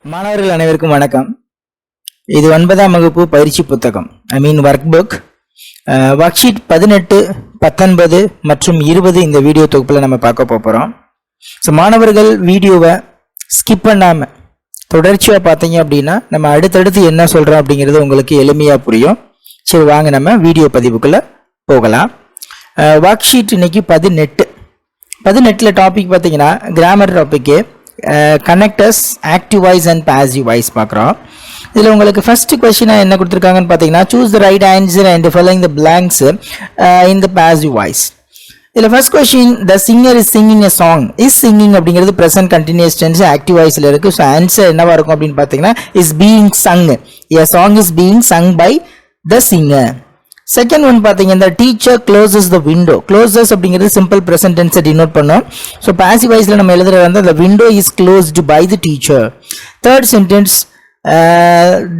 மாணவர்கள் அனைவருக்கும் வணக்கம். இது 9ஆம் வகுப்பு பயிற்சி புத்தகம், ஒர்க் புக். ஒர்க் ஷீட் 18, 19 மற்றும் 20 இந்த வீடியோ தொகுப்பில் நம்ம பார்க்க போகிறோம். ஸோ மாணவர்கள் வீடியோவை ஸ்கிப் பண்ணாமல் தொடர்ச்சியாக பார்த்தீங்க அப்படின்னா நம்ம அடுத்தடுத்து என்ன சொல்கிறோம் அப்படிங்கிறது உங்களுக்கு எளிமையாக புரியும். சரி, வாங்க நம்ம வீடியோ பதிவுக்குள்ளே போகலாம். ஒர்க் ஷீட் இன்னைக்கு 18 டாபிக் பார்த்தீங்கன்னா grammar topic, connectors, active voice and passive voice பார்க்குறோம். இதில் உங்களுக்கு ஃபர்ஸ்ட் கொஸ்டினாக என்ன கொடுத்துருக்காங்கன்னு பார்த்தீங்கன்னா, choose the right answer and filling the blanks in the passive voice. இதில் first question, the singer is singing a song. Is singing அப்படிங்கிறது present continuous tense active வாய்ஸில் இருக்குது. ஸோ ஆன்சர் என்னவா இருக்கும் அப்படின்னு பார்த்தீங்கன்னா, is being sung. A song is being sung by the singer. Second one பார்த்தீங்கன்னா, teacher closes the window. Closes அப்படிங்கிறது simple present டென்ஸை டினோட் பண்ணும். ஸோ பாசிவ் வாய்ஸில் நம்ம எழுதுறது வந்து the window is closed by the teacher. Third sentence,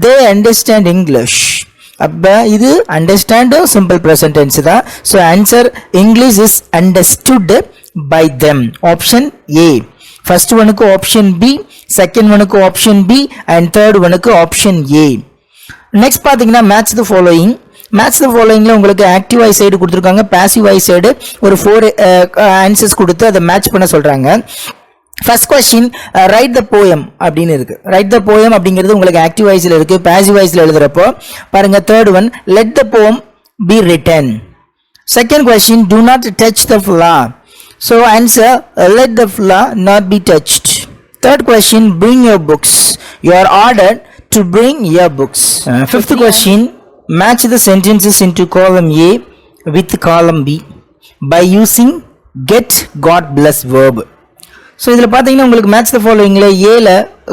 they understand English. அப்போ இது அண்டர்ஸ்டாண்டும் சிம்பிள் ப்ரெசன்ட் டென்ஸ் தான். So answer English is understood by them. Option A. First ஒனுக்கு ஆப்ஷன் பி, செகண்ட் ஒனுக்கு ஆப்ஷன் பி அண்ட் தேர்ட் ஒனுக்கு option A. Next பார்த்தீங்கன்னா, match the following. Match the ஃபாலோயிங்கில் உங்களுக்கு ஆக்டிவ் வாய்ஸ் சைடு கொடுத்துருக்காங்க, passive voice side ஒரு 4 answers கொடுத்து அதை மேட்ச் பண்ண சொல்கிறாங்க. First question, right the poem அப்படின்னு இருக்கு. ரைட் த போயம் அப்படிங்கிறது உங்களுக்கு ஆக்டிவ் வாய்ஸில் இருக்கு. பாசிவ் வாய்ஸில் எழுதுறப்போ பாருங்க, third one, let the poem be written. Second question, do not touch the flower. So answer, let the flower not be touched. Third question, bring your books. You are ordered to bring your books. Fifth question, match the sentences into column A with column B by using get, got plus verb. So இதில் பார்த்தீங்கன்னா உங்களுக்கு match the ஃபாலோயிங்கில் ஏல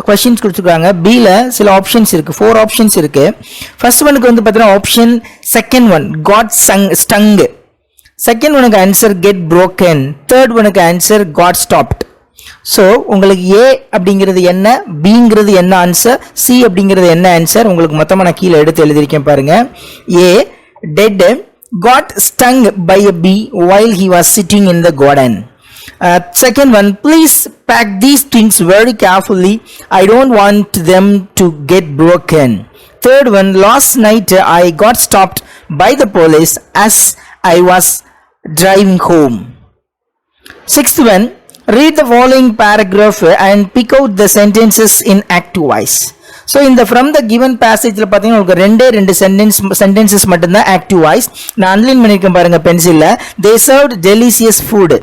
questions கொடுத்துருக்காங்க, பியில் சில options இருக்குது, 4 options இருக்குது. First ஒனுக்கு வந்து பார்த்தீங்கன்னா option second one got stung. Second ஒனுக்கு ஆன்சர் கெட் ப்ரோக்கன். தேர்ட் ஒனுக்கு ஆன்சர் காட் ஸ்டாப்ட். ஸோ உங்களுக்கு ஏ அப்படிங்கிறது என்ன, பிங்கிறது என்ன ஆன்சர், சி அப்படிங்கிறது என்ன ஆன்சர், உங்களுக்கு மொத்தமாக நான் கீழே எடுத்து எழுதியிருக்கேன் பாருங்க. A, Ted got stung by a bee while he was sitting in the garden. Second one, please pack these things very carefully. I don't want them to get broken. Third one, last night I got stopped by the police as I was driving home. Sixth one, read the following paragraph and pick out the sentences in active voice. So இந்த from the given பேசேஜில் பார்த்தீங்கன்னா உங்களுக்கு 2 sentences மட்டும்தான் active voice. நான் அன்லைன் பண்ணியிருக்கேன் பாருங்க பென்சிலில். They served delicious food.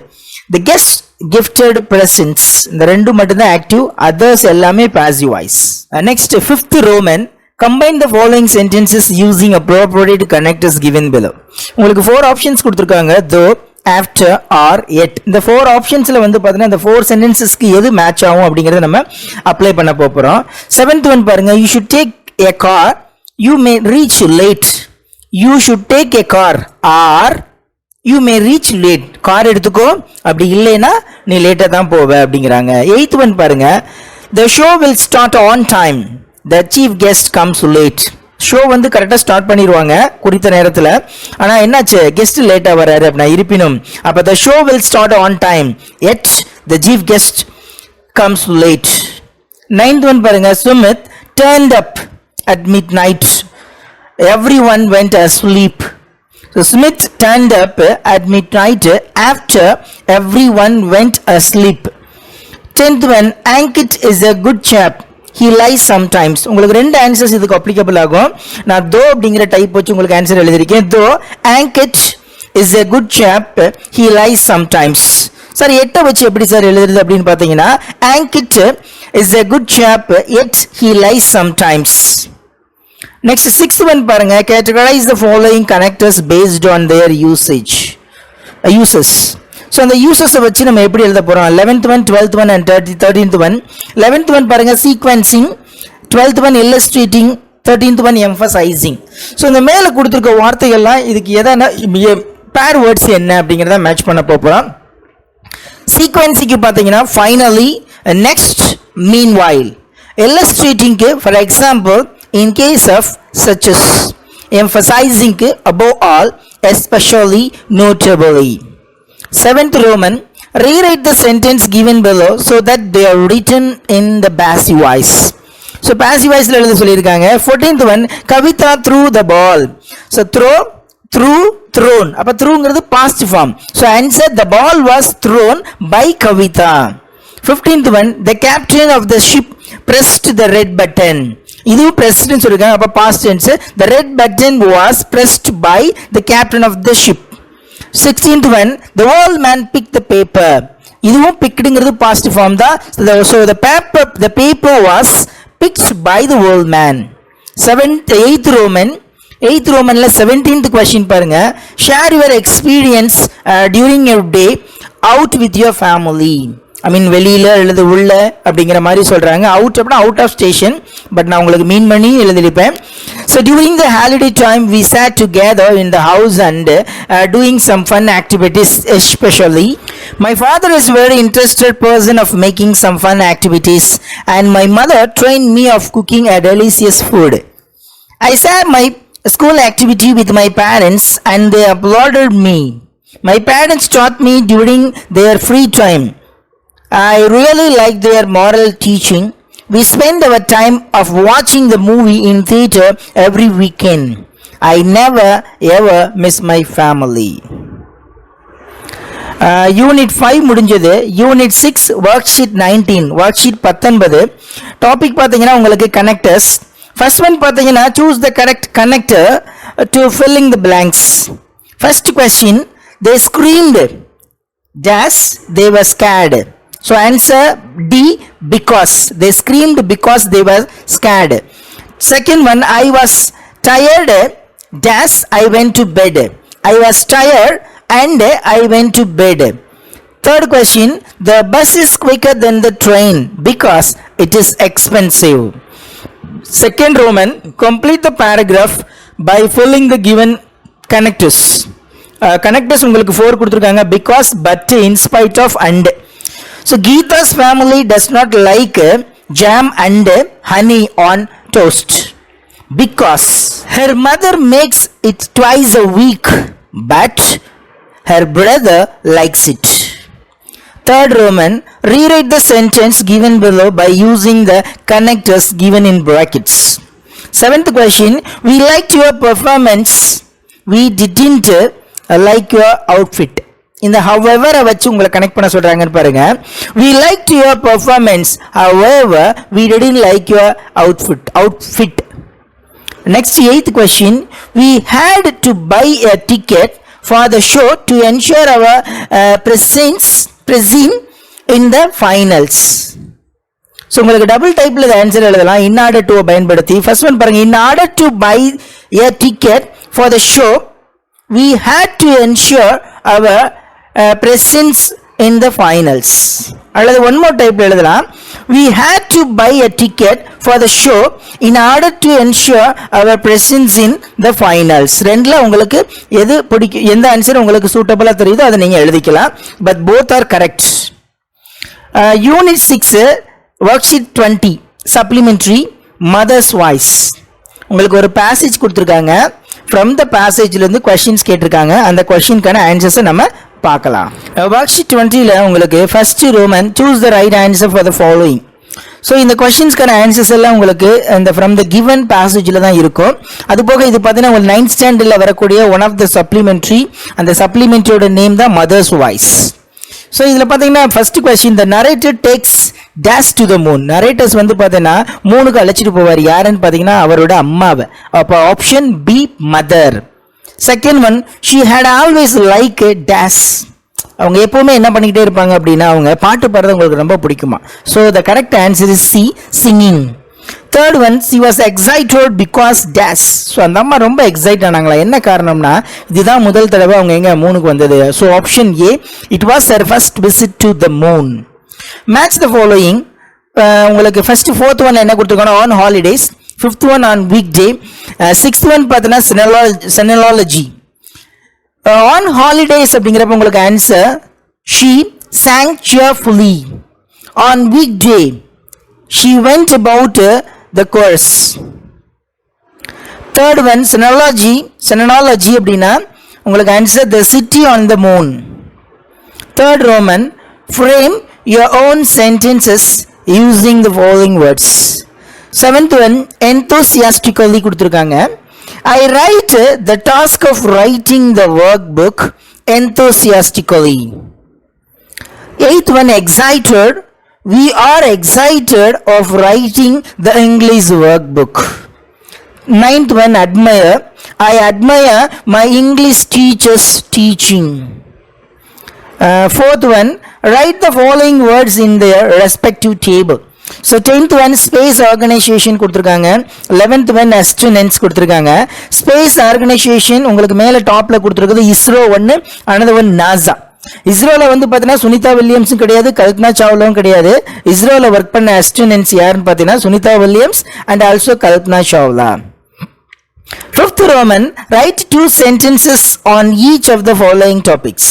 The guest gifted presents. இந்த 2 மட்டும்தான் ஆக்டிவ், அதர்ஸ் எல்லாமே passive voice. Next, fifth Roman, combine the following sentences using appropriate connectors given below. உங்களுக்கு 4 ஆப்ஷன்ஸ் கொடுத்துருக்காங்க, though, after, or yet. இந்த 4 ஆப்ஷன்ஸ்ல வந்து பார்த்தீங்கன்னா இந்த 4 சென்டென்சஸ்க்கு எது மேட்ச் ஆகும் அப்படிங்கறத நம்ம அப்ளை பண்ண போறோம். 7th ஒன் பாருங்க, you should take a car, you may reach late. You should take a car or you may reach late. Car எடுத்துக்கோ, அப்படி இல்லைன்னா நீ லேட்டா தான் போவ அப்படிங்கிறாங்க. 8th ஒன் பாருங்க, the show will start on time, the chief guest comes late. Show வந்து கரெக்டாக ஸ்டார்ட் பண்ணிடுவாங்க குறித்த நேரத்தில், ஆனால் என்னாச்சு, கெஸ்ட் லேட்டாக வராரு அப்படின்னா இருப்பினும். அப்போ the show will start on time, yet the chief guest comes late. 9th one பாருங்க, Smith turned up at midnight, everyone went asleep. So Smith turned up at midnight after everyone went asleep. 10th one, Ankit is a good chap, he lies sometimes. உங்களுக்கு 2 answers இதுக்கு applicable ஆகும். நான் தோ அப்படிங்கிற type வச்சு உங்களுக்கு answer எழுதியிருக்கேன். தோ Ankit is a good chap, he lies sometimes. Sir 8 வச்சு எப்படி சார் எழுதுறது அப்படின்னு பார்த்தீங்கன்னா, Ankit is a good chap yet he lies sometimes. Next, 6th one பாருங்க, categorize the following connectors based on their uses. So அந்த யூசஸை வச்சு நம்ம எப்படி எழுத போகிறோம். 11th one, 12th one and 13th one. 11th one பாருங்க sequencing, 12th one illustrating, 13th one emphasising. So இந்த மேலே கொடுத்துருக்க வார்த்தைகள்லாம் இதுக்கு எதனா பேர் வேர்ட்ஸ் என்ன அப்படிங்கிறத மேட்ச் பண்ண போகிறோம். சீக்வன்சிங்க்கு பார்த்தீங்கன்னா ஃபைனலி, நெக்ஸ்ட், மீன்வைல். இல்லஸ்ட்ரேட்டிங்க்கு for example, in case of such as. எம்ஃபசைசிங்க்கு above all, especially, notably. 7th Roman, rewrite the sentence given below so that they are written in the passive voice. So passive voiceல எழுத சொல்லியிருக்காங்க. 14th one Kavitha threw the ball. So thrown. அப்ப throughங்கிறது past form. So answer the ball was thrown by Kavitha. 15th one the captain of the ship pressed the red button. இதுவும் pressed ன்னு சொல்லிருக்காங்க. அப்ப past tense. The red button was pressed by the captain of the ship. 16th one the old man picked the paper. இதுவும் pickedங்கிறது past form தான். So the paper was picked by the old man. 8th Romanல 17th question பாருங்க. Share your experience during your day out with your family. I mean வெளியில அல்லது உள்ள அப்படிங்கிற மாதிரி சொல்றாங்க. Out அப்படின்னா அவுட் ஆஃப் ஸ்டேஷன், பட் நான் உங்களுக்கு மீன் பண்ணி எழுதிருப்பேன். So during the holiday time we sat together in the house and doing some fun activities. Especially my father is very interested person of making some fun activities and my mother trained me of cooking a delicious food. I shared my school activity with my parents and they applauded me. My parents taught me during their free time. I really like their moral teaching. We spend our time of watching the movie in theater every weekend. I never ever miss my family. Unit 5 முடிஞ்சது. Unit 6 worksheet 19 worksheet 19 topic பார்த்தீங்கன்னா உங்களுக்கு connectors. First one பார்த்தீங்கன்னா choose the correct connector to filling the blanks. First question they screamed dash they were scared. So answer D because they screamed because they were scared. Second one I was tired dash I went to bed. I was tired and I went to bed. Third question the bus is quicker than the train because it is expensive. Second Roman complete the paragraph by filling the given connectors. Connectors உங்களுக்கு 4 கொடுத்திருக்காங்க because but in spite of and. So Geeta's family does not like jam and honey on toast because her mother makes it twice a week but her brother likes it. Third Roman rewrite the sentence given below by using the connectors given in brackets. Seventh question we liked your performance we didn't like your outfit. இந்த however வச்சு உங்களை connect பண்ண சொல்றாங்கன்னு பாருங்க. We liked your performance however we didn't like your outfit. Next 8th question we had to buy a ticket for the show to ensure our presence in the finals. So உங்களுக்கு double டைப்ல the answer எழுதலாம் in order to பயன்படுத்தி. First one பாருங்க in order to buy a ticket for the show we had to ensure our presence in the finals. அல்லது one more type எழுதலாம் we had to buy a ticket for the show in order to ensure our presence in the finals. ரெண்டுல உங்களுக்கு எது பிடிக்கும் எந்த answer உங்களுக்கு சூட்டபிளா தெரியுதோ அதை நீங்க எழுதிக்கலாம், but both are correct. Unit 6 worksheet 20 supplementary mother's voice. உங்களுக்கு ஒரு passage கொடுத்திருக்காங்க. From the passageல இருந்து questions கேட்டிருக்காங்க. அந்த questionக்கான ஆன்சர்ஸ் நம்ம பார்க்கலாம். worksheet 20ல உங்களுக்கு first Roman choose the right answer for the following. So இந்த கொஸ்டின்ஸ்க்கான ஆன்சர்ஸ் எல்லாம் உங்களுக்கு இந்த ஃப்ரம் த கிவன் பேசேஜில் தான் இருக்கும். அது போக இது பார்த்தீங்கன்னா உங்களுக்கு 9th ஸ்டாண்டர்டில் வரக்கூடிய ஒன் ஆஃப் த சப்ளிமெண்ட்ரி, அந்த சப்ளிமெண்ட்ரியோட நேம் தான் மதர்ஸ் வாய்ஸ். ஸோ இதில் பார்த்தீங்கன்னா first question the narrator takes dash to the moon. Narrators வந்து பார்த்தீங்கன்னா மூணுக்கு அழைச்சிட்டு போவார். யாருன்னு பார்த்தீங்கன்னா அவரோட அம்மாவை. அப்போ option B mother. Second one she had always like dash. அவங்க எப்பவுமே என்ன பண்ணிக்கிட்டே இருப்பாங்க அப்படின்னா அவங்க பாட்டு பாடுறது உங்களுக்கு ரொம்ப பிடிக்குமா. So the correct answer is C singing. Third one C was excited because dash. So அந்த அம்மா ரொம்ப எக்ஸைட் ஆனாங்களா, என்ன காரணம்னா இதுதான் முதல் தடவை அவங்க எங்க மூணுக்கு வந்தது. So option A it was her first visit to the Moon. Match the following. உங்களுக்கு ஃபர்ஸ்ட் ஃபோர்த் ஒன் என்ன கொடுத்துருக்காங்க on holidays, fifth one on week day, sixth one பார்த்தீங்கன்னா செனலாலஜி. On holidays அப்படிங்கிறப்ப உங்களுக்கு answer she sang cheerfully. On weekday she went about the course. Third one senology அப்படின்னா உங்களுக்கு answer the city on the moon. Third Roman frame your own sentences using the following words. Seventh one enthusiastically கொடுத்துருக்காங்க. I write the task of writing the workbook enthusiastically. Eighth one, excited. We are excited of writing the English workbook. Ninth one, admire. I admire my English teacher's teaching. Fourth one, write the following words in their respective table. So 10th one, space organization கொடுத்துருக்காங்க. 11th one, astronauts கொடுத்துருக்காங்க. Space organisation உங்களுக்கு மேலே டாப்பில் கொடுத்துருக்குது இஸ்ரோ ஒன்று, another one NASA. இஸ்ரோல வந்து பார்த்தீங்கன்னா சுனிதா வில்லியம்ஸும் கிடையாது, கல்பனா சாவ்லாவும் கிடையாது. இஸ்ரோல ஒர்க் பண்ண அஸ்ட்ரோனட்ஸ் யாருன்னு பார்த்தீங்கன்னா Sunita Williams and also Kalpana Chawla. Fifth Roman, write 2 sentences on each of the following topics.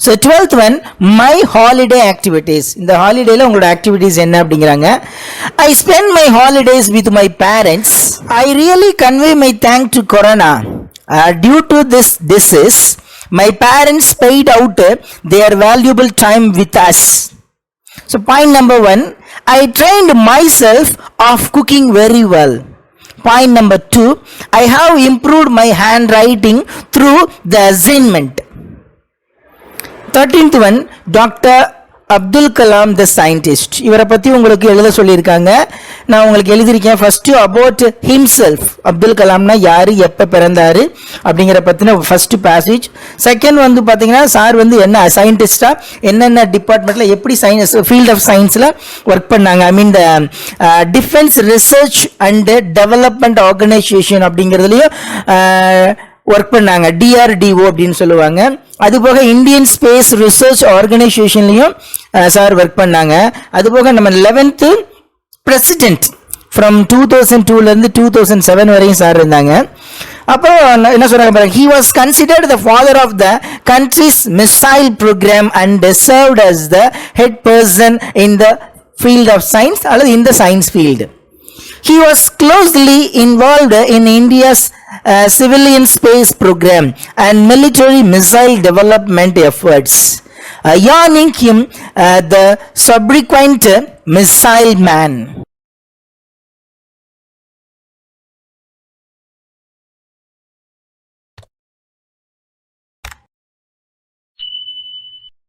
So 12th one, my holiday activities. இந்த ஹாலிடேல உங்களோட ஆக்டிவிட்டிஸ் என்ன அப்படிங்கிறாங்க. I spend my holidays with my parents. I really convey my thanks to Corona. Due to this disease, my parents paid out their valuable time with us. So point number 1, I trained myself of cooking very well. Point number 2, I have improved my handwriting through the assignment. 13th one, Dr. Abdul Kalam the scientist. இவரை பற்றி உங்களுக்கு எழுத சொல்லியிருக்காங்க. நான் உங்களுக்கு எழுதியிருக்கேன். First about himself, Abdul கலாம்னா யார், எப்போ பிறந்தார் அப்படிங்கிற பற்றின ஃபர்ஸ்ட் பேசேஜ். செகண்ட் வந்து பார்த்தீங்கன்னா சார் வந்து என்ன சயின்டிஸ்டாக என்னென்ன டிபார்ட்மெண்ட்டில் எப்படி சயின்ஸ் ஃபீல்ட் ஆஃப் சயின்ஸில் ஒர்க் பண்ணாங்க. I mean the defence research and development organisation அப்படிங்கிறதுலையும் ஒர்க் பண்ணாங்க, டிஆர்டிஓ அப்படின்னு சொல்லுவாங்க. அதுபோக இந்தியன் ஸ்பேஸ் ரிசர்ச் ஆர்கனைசேஷன்லையும் சார் ஒர்க் பண்ணாங்க. அதுபோக நம்ம 11th பிரசிடென்ட் ஃப்ரம் 2002லேருந்து 2007 வரையும் சார் இருந்தாங்க. அப்புறம் என்ன சொல்றாங்க பாருங்க, he was considered the father of the country's missile program and served as the head person in the field of science அல்லது in the science field. He was closely involved in India's civilian space program and military missile development efforts, earning him the subsequent missile man.